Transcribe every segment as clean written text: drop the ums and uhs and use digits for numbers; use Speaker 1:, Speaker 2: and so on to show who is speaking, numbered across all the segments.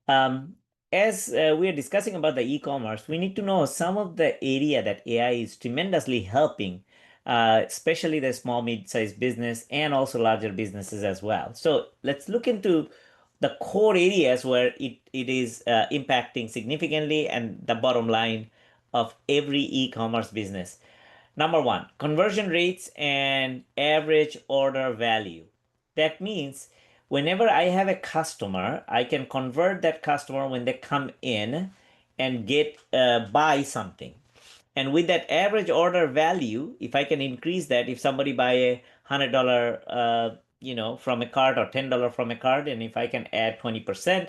Speaker 1: Um, as we are discussing about the e-commerce, we need to know some of the area that AI is tremendously helping, especially the small, mid-sized business and also larger businesses as well. So let's look into the core areas where it is impacting significantly and the bottom line of every e-commerce business. Number one, conversion rates and average order value. That means whenever I have a customer, I can convert that customer when they come in and get buy something. And with that average order value, if I can increase that, if somebody buy $100, from a cart or $10 from a cart, and if I can add 20%,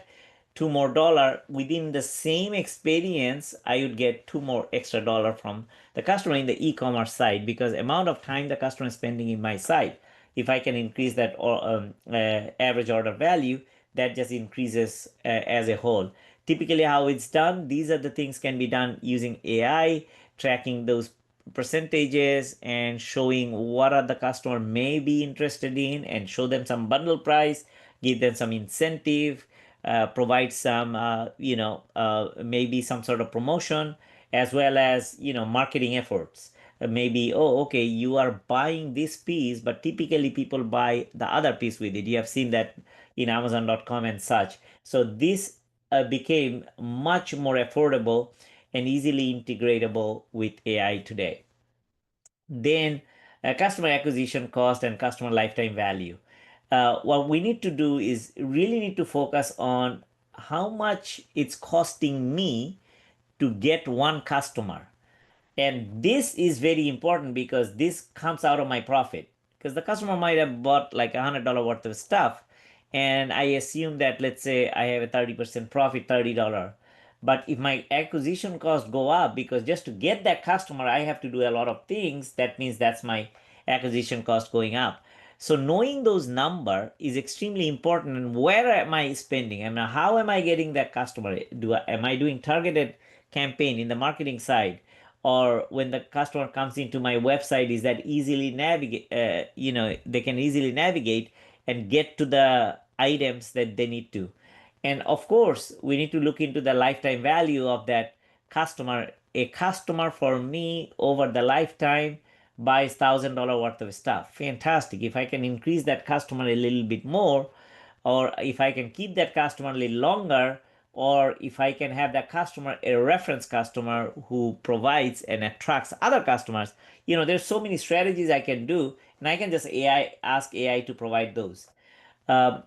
Speaker 1: two more dollar within the same experience, I would get two more extra dollar from the customer in the e-commerce side because amount of time the customer is spending in my site. If I can increase that average order value, that just increases as a whole. Typically, how it's done, these are the things can be done using AI, tracking those percentages and showing what are the customer may be interested in and show them some bundle price, give them some incentive, provide some, maybe some sort of promotion, as well as, marketing efforts. Maybe, oh, okay, you are buying this piece, but typically people buy the other piece with it. You have seen that in Amazon.com and such. So this became much more affordable and easily integratable with AI today. Then customer acquisition cost and customer lifetime value. What we need to do is really need to focus on how much it's costing me to get one customer. And this is very important because this comes out of my profit. Because the customer might have bought like $100 worth of stuff. And I assume that, let's say I have a 30% profit, $30. But if my acquisition costs go up, because just to get that customer, I have to do a lot of things, that means that's my acquisition cost going up. So knowing those number is extremely important. And where am I spending? And how am I getting that customer? Am I doing targeted campaign in the marketing side? Or when the customer comes into my website, is that easily navigate, they can easily navigate and get to the items that they need to. And of course, we need to look into the lifetime value of that customer. A customer for me over the lifetime buys $1,000 worth of stuff. Fantastic. If I can increase that customer a little bit more, or if I can keep that customer a little longer, or if I can have that customer a reference customer who provides and attracts other customers, there's so many strategies I can do, and I can just ask AI to provide those. Um,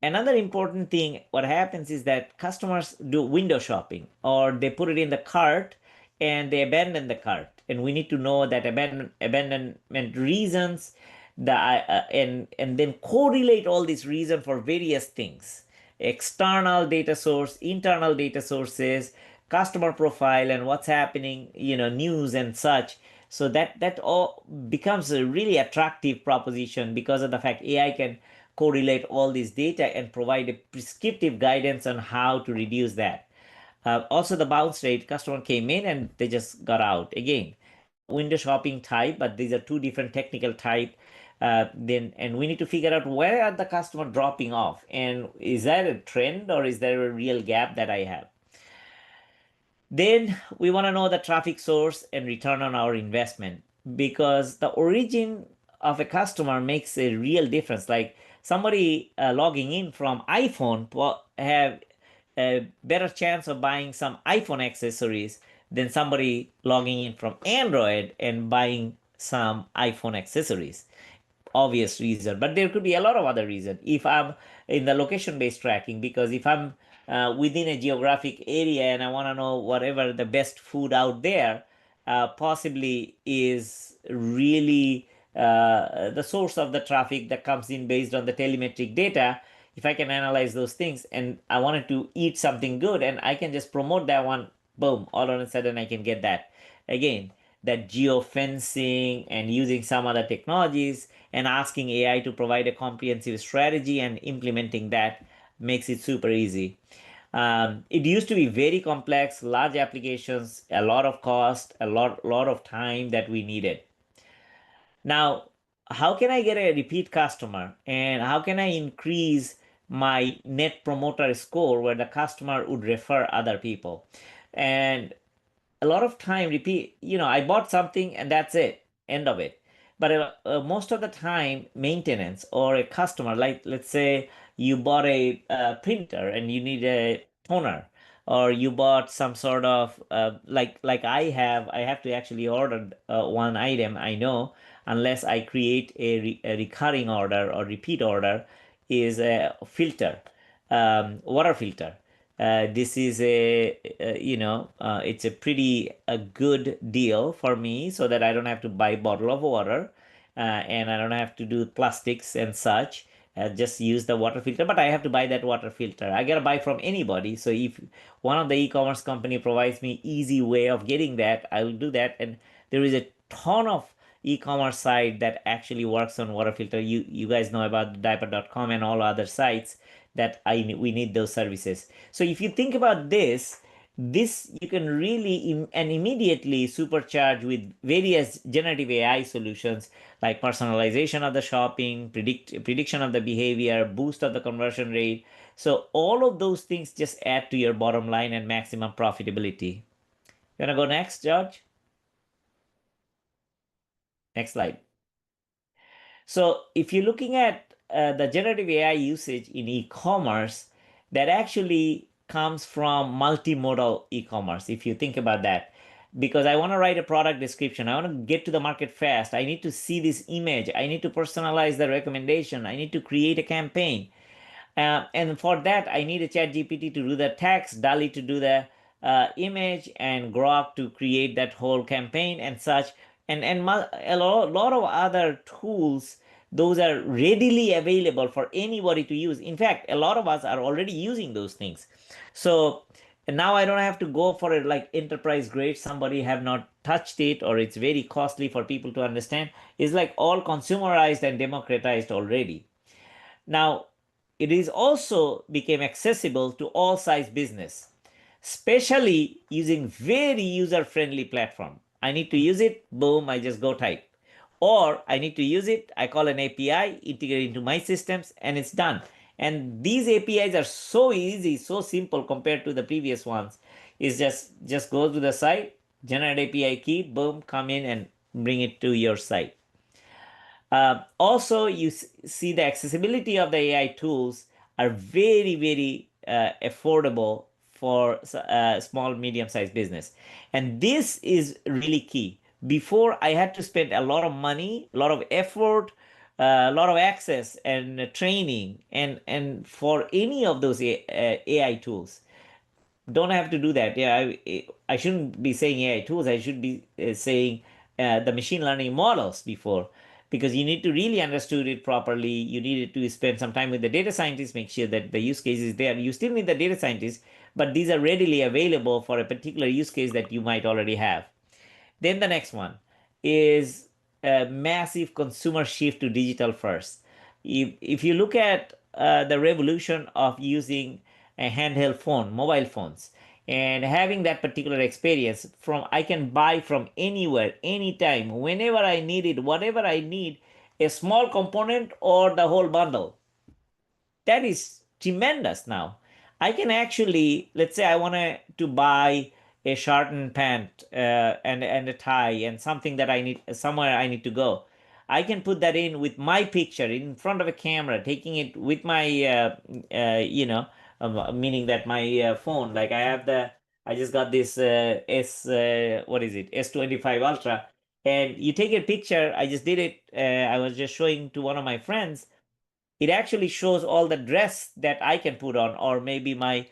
Speaker 1: Another important thing, what happens is that customers do window shopping or they put it in the cart and they abandon the cart. And we need to know that abandonment reasons, and then correlate all these reasons for various things: external data source, internal data sources, customer profile, and what's happening, news and such. So that all becomes a really attractive proposition because of the fact AI can correlate all this data and provide a prescriptive guidance on how to reduce that. Also, the bounce rate, customer came in and they just got out again. Window shopping type, but these are two different technical type. And we need to figure out where are the customer dropping off, and is that a trend or is there a real gap that I have? Then we want to know the traffic source and return on our investment, because the origin of a customer makes a real difference. Like somebody logging in from iPhone have a better chance of buying some iPhone accessories than somebody logging in from Android and buying some iPhone accessories. Obvious reason, but there could be a lot of other reasons. If I'm in the location based tracking, because if I'm within a geographic area and I want to know whatever the best food out there possibly is really the source of the traffic that comes in based on the telemetric data. If I can analyze those things and I wanted to eat something good and I can just promote that one, boom, all of a sudden I can get that. Again, that geofencing and using some other technologies and asking AI to provide a comprehensive strategy and implementing that makes it super easy. It used to be very complex, large applications, a lot of cost, a lot of time that we needed. Now, how can I get a repeat customer and how can I increase my net promoter score where the customer would refer other people. And a lot of time repeat, I bought something and that's it, end of it. But most of the time maintenance or a customer, like let's say you bought a printer and you need a toner, or you bought some sort of like I have to actually order one item. I know, unless I create a recurring order or repeat order, is a filter, water filter. This is it's a pretty a good deal for me, so that I don't have to buy bottle of water, and I don't have to do plastics and such. Just use the water filter, but I have to buy that water filter. I gotta buy from anybody. So if one of the e-commerce company provides me easy way of getting that, I will do that. And there is a ton of e-commerce site that actually works on water filter. You guys know about diaper.com and all other sites that we need those services. So if you think about this you can really and immediately supercharge with various generative AI solutions like personalization of the shopping, prediction of the behavior, boost of the conversion rate. So all of those things just add to your bottom line and maximum profitability. You wanna go next, George? Next slide. So if you're looking at the generative AI usage in e-commerce, that actually comes from multimodal e-commerce. If you think about that, because I want to write a product description, I want to get to the market fast. I need to see this image. I need to personalize the recommendation. I need to create a campaign. And for that, I need a chat GPT to do the text, DALI to do the image, and Grok to create that whole campaign and such. And a lot of other tools, those are readily available for anybody to use. In fact, a lot of us are already using those things. So now I don't have to go for it like enterprise grade. Somebody have not touched it, or it's very costly for people to understand. It's like all consumerized and democratized already. Now, it is also became accessible to all size business, especially using very user-friendly platform. I need to use it, boom, I just go type. Or I need to use it, I call an API, integrate into my systems, and it's done. And these APIs are so easy, so simple compared to the previous ones. It's just go to the site, generate API key, boom, come in and bring it to your site. Also, you see the accessibility of the AI tools are very, very affordable for small, medium-sized business. And this is really key. Before, I had to spend a lot of money, a lot of effort, a lot of access and training, and for any of those AI tools don't have to do that. Yeah, I shouldn't be saying AI tools. I should be saying the machine learning models before, because you need to really understood it properly. You needed to spend some time with the data scientists, make sure that the use case is there. You still need the data scientists, but these are readily available for a particular use case that you might already have. Then the next one is a massive consumer shift to digital first. If you look at the revolution of using a handheld phone, mobile phones, and having that particular experience from I can buy from anywhere, anytime, whenever I need it, whatever I need, a small component or the whole bundle, that is tremendous now. I can actually, let's say I want to buy a shirt and pant and a tie and something that I need somewhere I need to go. I can put that in with my picture in front of a camera, taking it with my, meaning that my phone, like I just got this what is it, S25 Ultra, and you take a picture. I just did it. I was just showing to one of my friends. It actually shows all the dress that I can put on, or maybe my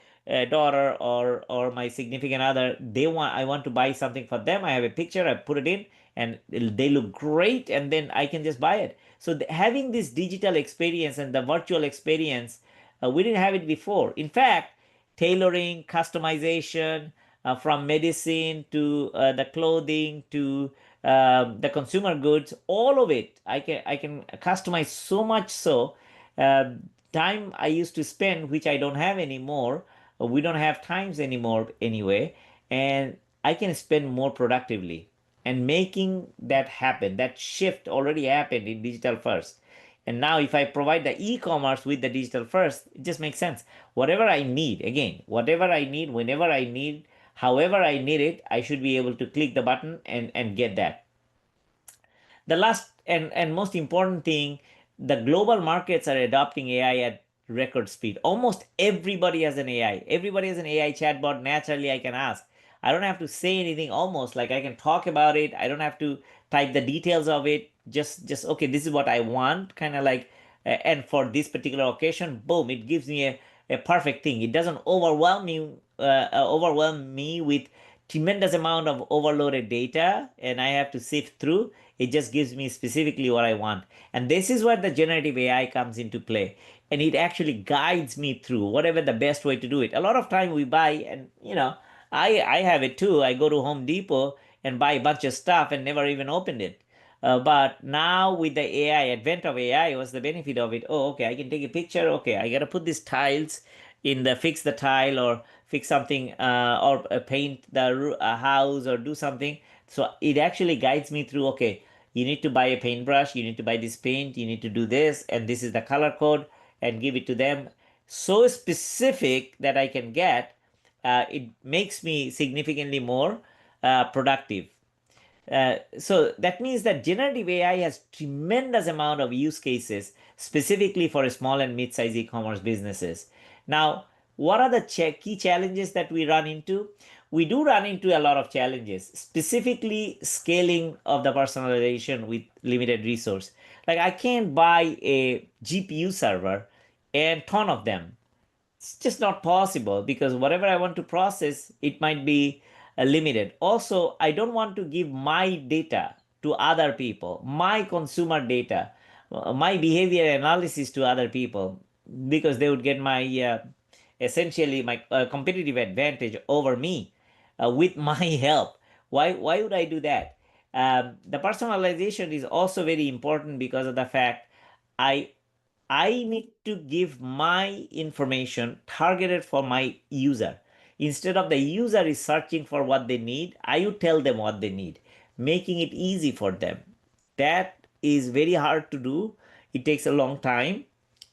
Speaker 1: daughter or my significant other. I want to buy something for them. I have a picture. I put it in, and they look great, and then I can just buy it. So having this digital experience and the virtual experience, we didn't have it before. In fact, tailoring, customization, from medicine to the clothing to the consumer goods, all of it, I can customize so much so uh, time I used to spend, which I don't have anymore. We don't have times anymore anyway, and I can spend more productively and making that happen. That shift already happened in digital first. And now if I provide the e-commerce with the digital first, it just makes sense. Whatever I need, again, whatever I need, whenever I need, however I need it, I should be able to click the button and get that. The last and most important thing, the global markets are adopting AI at record speed. Almost everybody has an AI. Everybody has an AI chatbot. Naturally, I can ask. I don't have to say anything almost, like I can talk about it. I don't have to type the details of it. Just okay, this is what I want, kind of like, and for this particular occasion, boom, it gives me a perfect thing. It doesn't overwhelm me with tremendous amount of overloaded data and I have to sift through. It just gives me specifically what I want. And this is where the generative AI comes into play. And it actually guides me through whatever the best way to do it. A lot of time we buy, and I have it too. I go to Home Depot and buy a bunch of stuff and never even opened it. But now with the AI, advent of AI, what's the benefit of it? Oh, okay, I can take a picture. Okay, I gotta put these tiles in the fix the tile or fix something or paint the house or do something. So it actually guides me through. Okay, you need to buy a paintbrush. You need to buy this paint. You need to do this, and this is the color code, and give it to them. So specific that I can get. It makes me significantly more productive. So that means that generative AI has tremendous amount of use cases specifically for small and mid-sized e-commerce businesses. Now, what are the key challenges that we run into? We do run into a lot of challenges, specifically scaling of the personalization with limited resource. Like I can't buy a GPU server and ton of them. It's just not possible because whatever I want to process, it might be limited. Also, I don't want to give my data to other people, my consumer data, my behavior analysis to other people, because they would get my essentially my competitive advantage over me with my help. Why would I do that? The personalization is also very important because of the fact I I need to give my information targeted for my user. Instead of the user is searching for what they need, I would tell them what they need, making it easy for them. That is very hard to do. It takes a long time.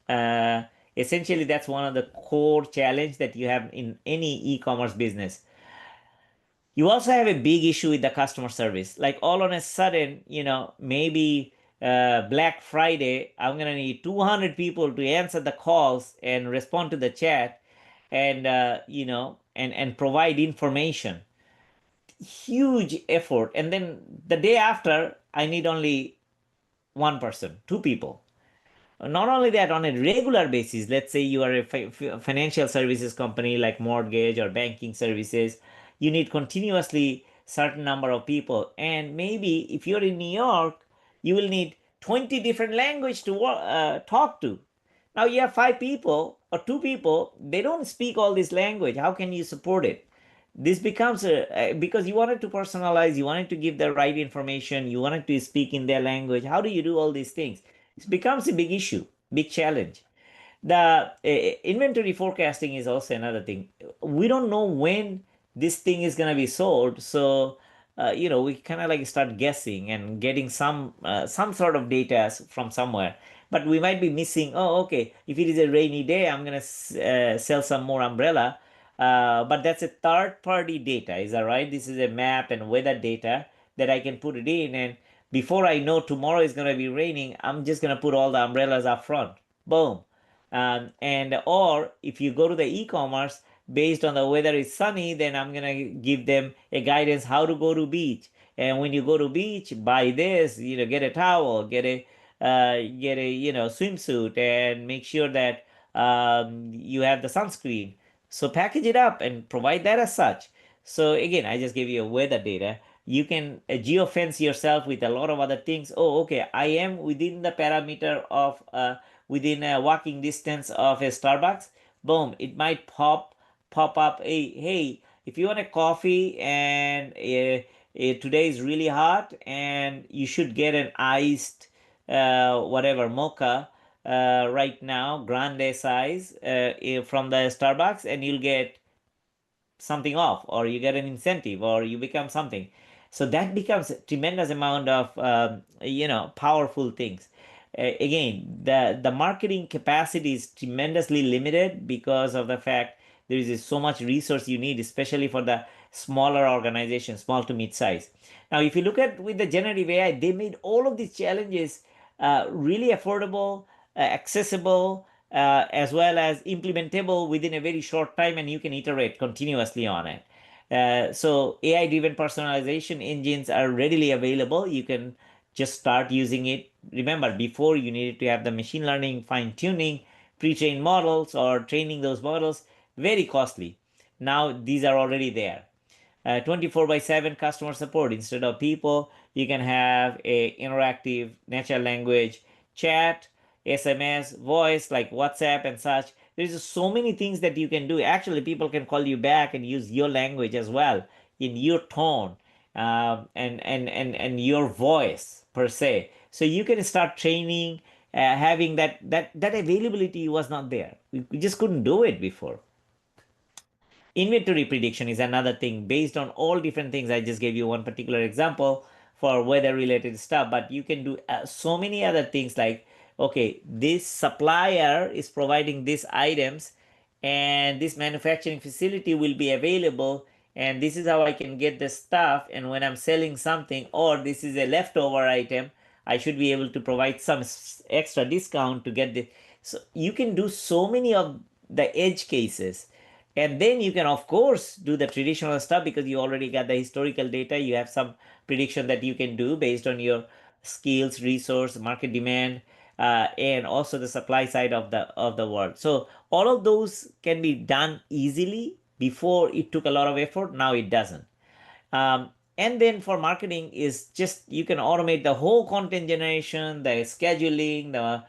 Speaker 1: Uh, Essentially, that's one of the core challenge that you have in any e-commerce business. You also have a big issue with the customer service. Like all on a sudden, maybe Black Friday, I'm gonna need 200 people to answer the calls and respond to the chat, and and provide information. Huge effort, and then the day after, I need only one person, two people. Not only that, on a regular basis, let's say you are a financial services company like mortgage or banking services, you need continuously certain number of people. And maybe if you're in New York, you will need 20 different language to talk to. Now you have five people or two people, they don't speak all this language. How can you support it? This becomes because you wanted to personalize, you wanted to give the right information, you wanted to speak in their language. How do you do all these things? It becomes a big issue, big challenge. The inventory forecasting is also another thing. We don't know when this thing is going to be sold, so we kind of like start guessing and getting some sort of data from somewhere, but we might be missing. Oh, okay, if it is a rainy day, I'm going to sell some more umbrella, but that's a third party data, is that right? This is a map and weather data that I can put it in, and before I know tomorrow is going to be raining, I'm just going to put all the umbrellas up front. Boom. And or if you go to the e-commerce based on the weather is sunny, then I'm gonna give them a guidance how to go to beach. And when you go to beach, buy this, get a towel, get a swimsuit, and make sure that you have the sunscreen. So package it up and provide that as such. So again, I just gave you a weather data. You can geofence yourself with a lot of other things. Oh, okay, I am within the parameter of within a walking distance of a Starbucks. Boom, it might pop up. Hey, if you want a coffee and today is really hot and you should get an iced whatever mocha right now, grande size from the Starbucks, and you'll get something off, or you get an incentive, or you become something. So that becomes a tremendous amount of powerful things. Again, the marketing capacity is tremendously limited because of the fact there is so much resource you need, especially for the smaller organizations, small to mid size. Now, if you look at with the generative AI, they made all of these challenges really affordable, accessible, as well as implementable within a very short time, and you can iterate continuously on it. So AI driven personalization engines are readily available. You can just start using it. Remember, before you needed to have the machine learning, fine tuning, pre trained models, or training those models, very costly. Now these are already there. 24 by 7 customer support. Instead of people, you can have a interactive natural language chat, SMS, voice like WhatsApp and such. There's so many things that you can do. Actually, people can call you back and use your language as well, in your tone, and your voice per se. So you can start training, having that availability was not there. We just couldn't do it before. Inventory prediction is another thing based on all different things. I just gave you one particular example for weather related stuff, but you can do so many other things like, okay, this supplier is providing these items and this manufacturing facility will be available, and this is how I can get the stuff, and when I'm selling something, or this is a leftover item, I should be able to provide some extra discount to get the. So you can do so many of the edge cases, and then you can of course do the traditional stuff because you already got the historical data. You have some prediction that you can do based on your skills, resource, market demand, and also the supply side of the world. So all of those can be done easily. Before it took a lot of effort, now it doesn't. And then for marketing is just you can automate the whole content generation, the scheduling, the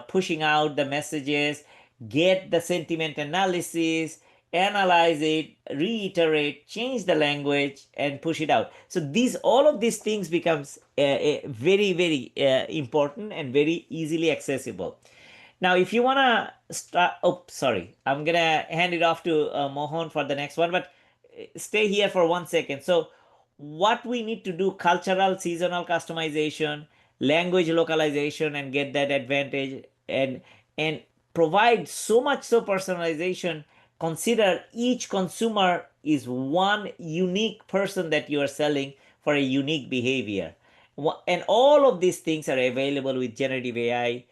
Speaker 1: pushing out the messages, get the sentiment analysis, analyze it, reiterate, change the language, and push it out. So these all of these things becomes very important and very easily accessible. Now, if you want to start, oh, sorry, I'm going to hand it off to Mohan for the next one, but stay here for 1 second. So, what we need to do: cultural, seasonal customization, language localization, and get that advantage, and provide so much so personalization. Consider each consumer is one unique person that you are selling for a unique behavior. And all of these things are available with generative AI.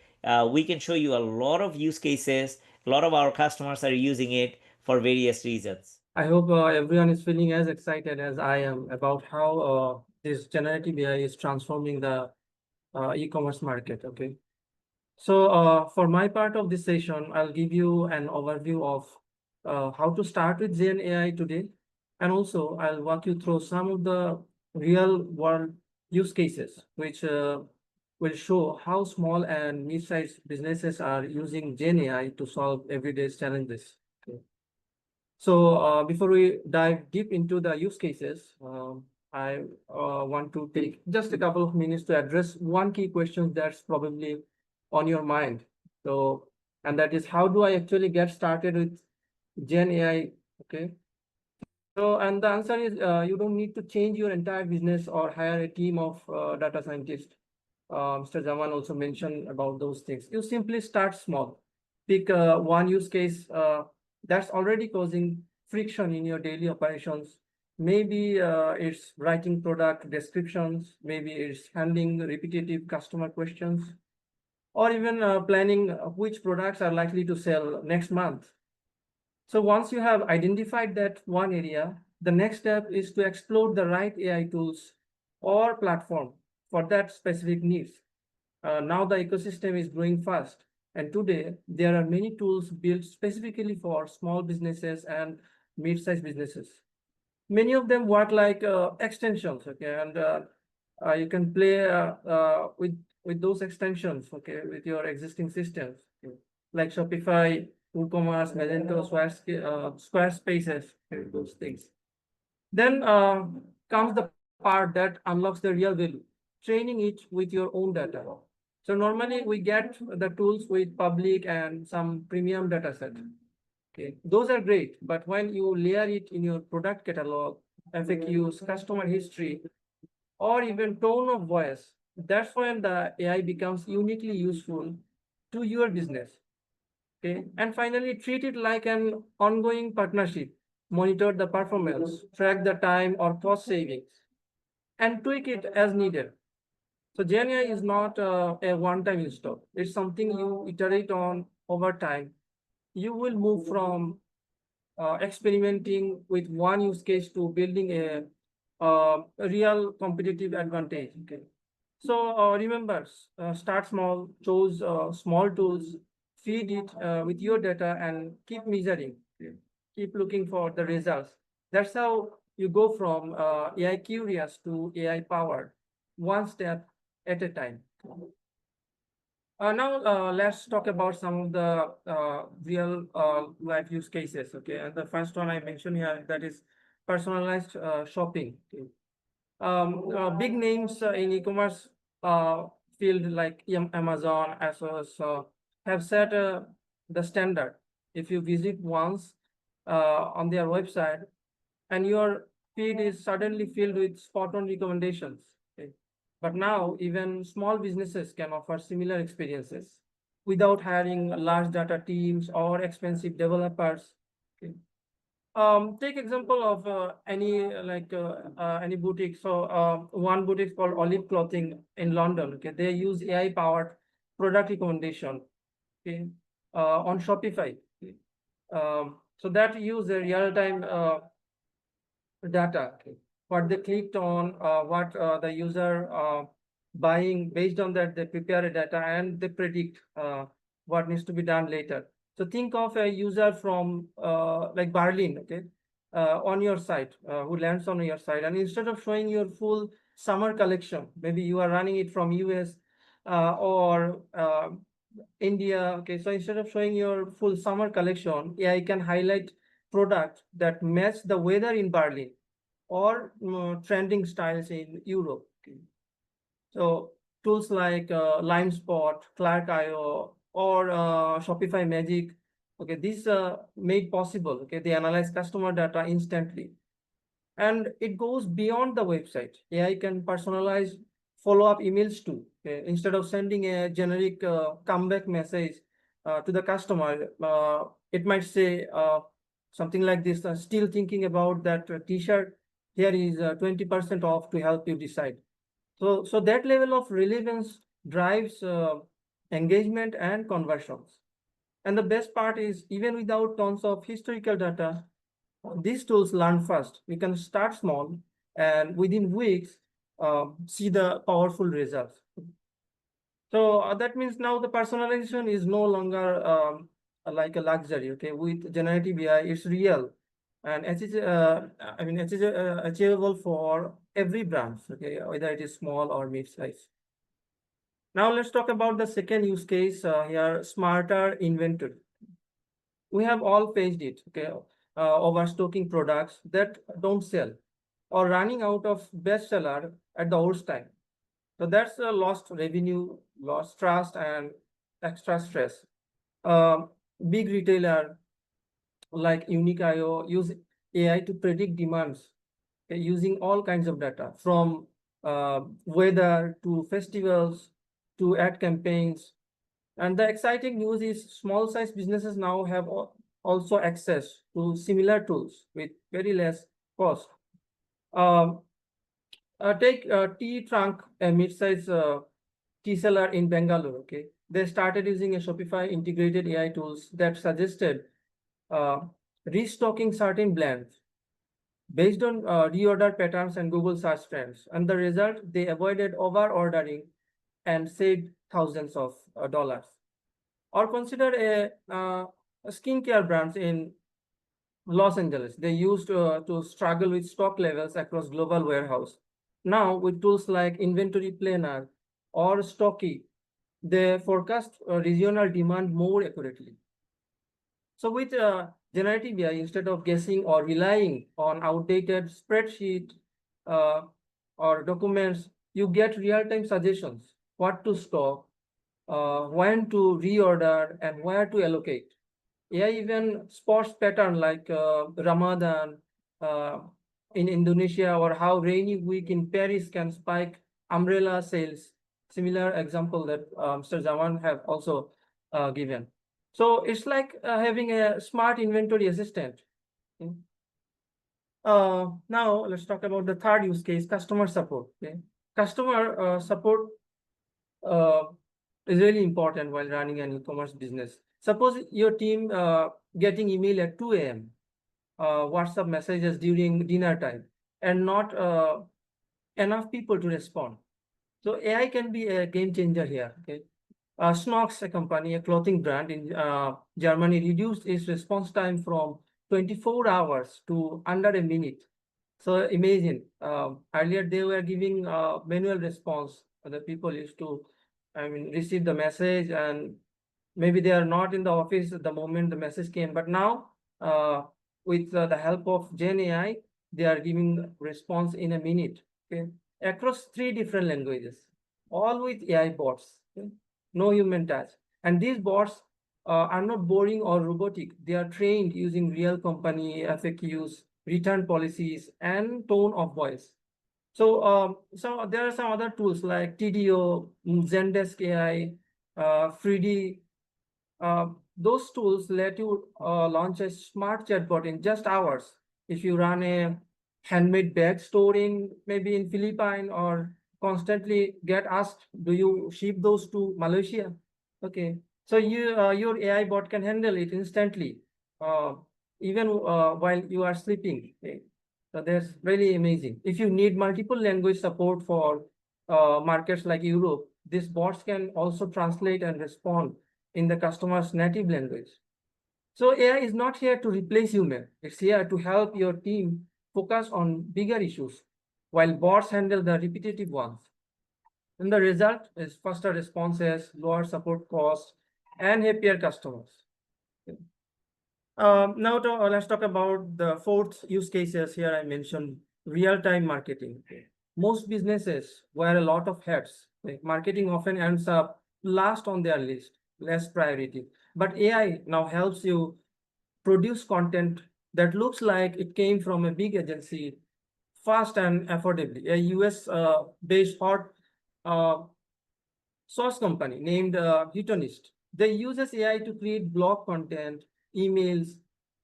Speaker 1: We can show you a lot of use cases. A lot of our customers are using it for various reasons.
Speaker 2: I hope everyone is feeling as excited as I am about how this generative AI is transforming the e-commerce market. Okay. So for my part of this session, I'll give you an overview of how to start with Gen AI today. And also I'll walk you through some of the real world use cases, which will show how small and mid-sized businesses are using Gen AI to solve everyday challenges. Okay. So before we dive deep into the use cases, I want to take just a couple of minutes to address one key question that's probably on your mind. So, and that is, how do I actually get started with Gen AI? Okay. So, and the answer is you don't need to change your entire business or hire a team of data scientists. Mr. Jaman also mentioned about those things. You simply start small. Pick one use case that's already causing friction in your daily operations. Maybe it's writing product descriptions, maybe it's handling repetitive customer questions, or even planning which products are likely to sell next month. So once you have identified that one area, the next step is to explore the right AI tools or platform for that specific needs. Now the ecosystem is growing fast, and today there are many tools built specifically for small businesses and mid-sized businesses. Many of them work like extensions, okay, and you can play with those extensions, okay, with your existing systems, okay, like Shopify, WooCommerce, Magento, Squarespaces, okay, those things. Then comes the part that unlocks the real value, training it with your own data. So normally we get the tools with public and some premium data set. Okay, those are great, but when you layer it in your product catalog, FAQs, customer history, or even tone of voice, That's when the AI becomes uniquely useful to your business. Okay. And finally, treat it like an ongoing partnership. Monitor the performance, track the time or cost savings, and tweak it as needed. So GenAI is not a one-time install. It's something you iterate on over time. You will move from experimenting with one use case to building a real competitive advantage. Okay. So remember, start small, choose small tools, feed it with your data, and keep measuring. Okay. Keep looking for the results. That's how you go from AI curious to AI powered, one step at a time. Now let's talk about some of the real life use cases. Okay, and the first one I mentioned here, that is personalized shopping. Okay. Big names in e-commerce field like Amazon, ASOS have set the standard. If you visit once on their website, and your feed is suddenly filled with spot-on recommendations. Okay. But now even small businesses can offer similar experiences without hiring large data teams or expensive developers. Okay. Take example of any boutique. So one boutique called Olive Clothing in London. Okay, they use AI powered product recommendation. Okay, on Shopify. Okay. So that use a real time data. Okay. What they clicked on, what the user buying. Based on that, they prepare a data and they predict what needs to be done later. So think of a user from like Berlin, okay, on your site, who lands on your site, and instead of showing your full summer collection, maybe you are running it from US or India. Okay, so instead of showing your full summer collection, AI can highlight products that match the weather in Berlin or trending styles in Europe. Okay. So tools like LimeSpot, Clark.io, or Shopify Magic, okay, these made possible. Okay, they analyze customer data instantly, and it goes beyond the website. AI can personalize follow-up emails too. Okay? Instead of sending a generic comeback message to the customer, it might say something like this: "Still thinking about that T-shirt? Here is 20% off to help you decide." So that level of relevance drives engagement and conversions. And the best part is, even without tons of historical data, these tools learn fast. We can start small and within weeks see the powerful results. So that means now the personalization is no longer like a luxury. Okay, with generative AI, it's real, and it is it is achievable for every brand. Okay, whether it is small or mid size. Now let's talk about the second use case here: smarter inventory. We have all faced it. Okay, overstocking products that don't sell, or running out of bestseller at the worst time. So that's a lost revenue, lost trust, and extra stress. Um, Big retailer like Unique.io use AI to predict demands using all kinds of data, from weather to festivals to ad campaigns. And the exciting news is small size businesses now have also access to similar tools with very less cost. Um, Take Tea Trunk, a mid-size tea seller in Bangalore. Okay, they started using a Shopify integrated AI tools that suggested uh, restocking certain brands based on reorder patterns and Google search trends. And the result, they avoided over ordering and saved thousands of dollars. Or consider a skincare brands in Los Angeles. They used to struggle with stock levels across global warehouse. Now, with tools like Inventory Planner or Stocky, they forecast regional demand more accurately. So with generative AI, instead of guessing or relying on outdated spreadsheet uh, or documents, you get real-time suggestions: what to stock, when to reorder, and where to allocate. AI even spots pattern like Ramadan uh, in Indonesia, or how rainy week in Paris can spike umbrella sales. similar example that Mr. Zaman have also given. So it's like having a smart inventory assistant. Okay. Now let's talk about the third use case, customer support. Okay. Customer support uh, is really important while running an e-commerce business. Suppose your team getting email at 2 a.m., WhatsApp messages during dinner time, and not enough people to respond. So AI can be a game changer here. Okay. Snox, a company, a clothing brand in Germany, reduced its response time from 24 hours to under a minute. So imagine, earlier they were giving manual response. The people used to, receive the message, and maybe they are not in the office at the moment the message came. But now, with the help of Gen AI, they are giving response in a minute. Okay, across 3 different languages, all with AI bots. Okay? No human touch, and these bots are not boring or robotic. They are trained using real company FAQs, return policies, and tone of voice. So there are some other tools like TDO, Zendesk AI, Freedy. Those tools let you launch a smart chatbot in just hours. If you run a handmade bag store in maybe in Philippines, or constantly get asked, do you ship those to Malaysia? Okay, so your AI bot can handle it instantly, uh, even while you are sleeping. Okay? So that's really amazing. If you need multiple language support for markets like Europe, these bots can also translate and respond in the customer's native language. So AI is not here to replace human. It's here to help your team focus on bigger issues, while bots handle the repetitive ones. And the result is faster responses, lower support costs, and happier customers. Now let's talk about the fourth use cases here. I mentioned real-time marketing. Most businesses wear a lot of hats. Marketing often ends up last on their list, less priority. But AI now helps you produce content that looks like it came from a big agency, fast and affordably. A US based hot uh, sauce company named Hutonist. They uses AI to create blog content, emails,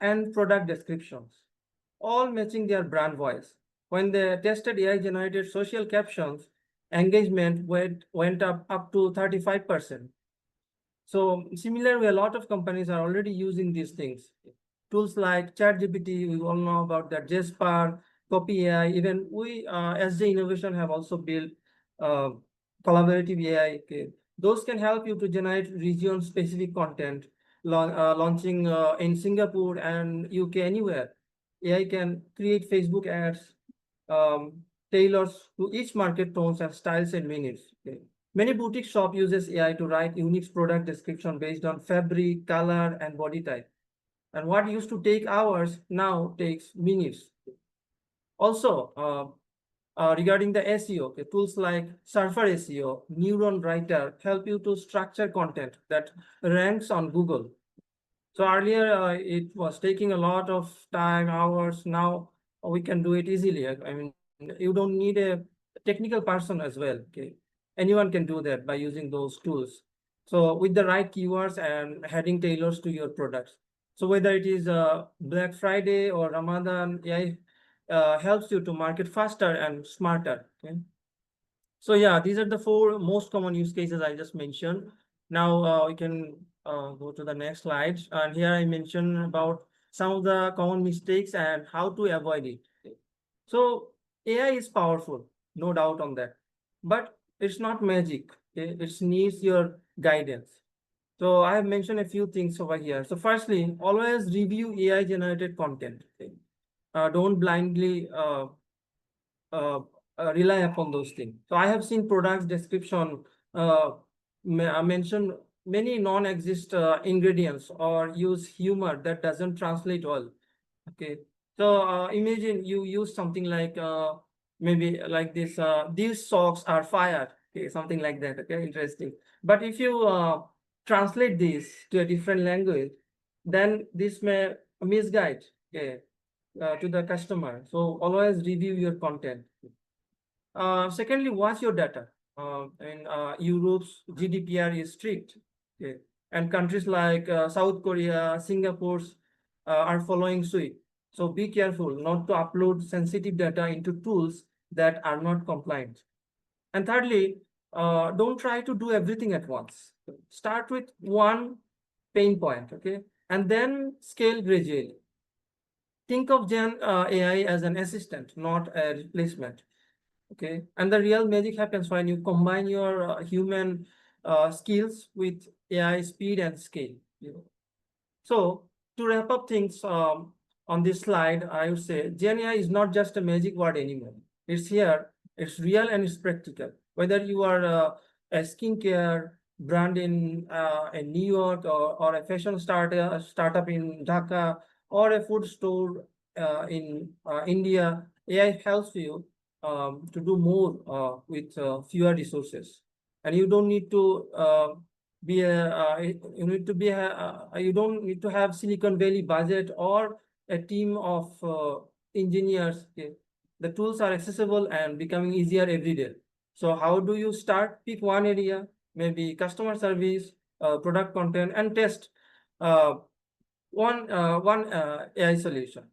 Speaker 2: and product descriptions, all matching their brand voice. When they tested AI-generated social captions, engagement went up to 35%. So similarly, a lot of companies are already using these things. Tools like ChatGPT, we all know about that, Jasper, Copy AI, even we, SJ Innovation have also built uh, collaborative AI. Okay. Those can help you to generate region-specific content, launching in Singapore and UK, anywhere. AI can create Facebook ads, um, tailors to each market tones and styles in minutes. Okay. Many boutique shop uses AI to write unique product description based on fabric, color, and body type. And what used to take hours now takes minutes. Also, regarding the SEO, okay, tools like Surfer SEO, Neuron Writer help you to structure content that ranks on Google. So earlier it was taking a lot of time, hours. Now we can do it easily. I mean, you don't need a technical person as well. Okay, anyone can do that by using those tools. So with the right keywords and heading tailors to your products. So whether it is Black Friday or Ramadan, AI helps you to market faster and smarter. Okay. So yeah, these are the 4 most common use cases I just mentioned. Now we can go to the next slide. And here I mentioned about some of the common mistakes and how to avoid it. So AI is powerful, no doubt on that. But it's not magic. Okay? It needs your guidance. So I have mentioned a few things over here. So firstly, always review AI generated content. Okay? Don't blindly uh, rely upon those things. So I have seen products description mention many non-exist ingredients or use humor that doesn't translate well. Okay, so imagine you use something like maybe like this. These socks are fire. Okay, something like that. Okay, interesting. But if you translate this to a different language, then this may misguide. Okay, to the customer. So always review your content. Secondly, watch your data. In Europe's GDPR is strict. Okay. And countries like South Korea, Singapore are following suit. So be careful not to upload sensitive data into tools that are not compliant. And thirdly, don't try to do everything at once. Start with one pain point, okay, and then scale gradually. Think of Gen AI as an assistant, not a replacement. Okay, and the real magic happens when you combine your human skills with AI speed and scale. So to wrap up things on this slide, I would say Gen AI is not just a magic word anymore. It's here, it's real, and it's practical. Whether you are a skincare brand in New York, or a fashion startup in Dhaka, or a food store in India, AI helps you to do more with fewer resources. And you don't need to be a you need to be a, you don't need to have Silicon Valley budget or a team of engineers. Okay. The tools are accessible and becoming easier every day. So how do you start? Pick one area, maybe customer service, product content, and test uh, one AI solution.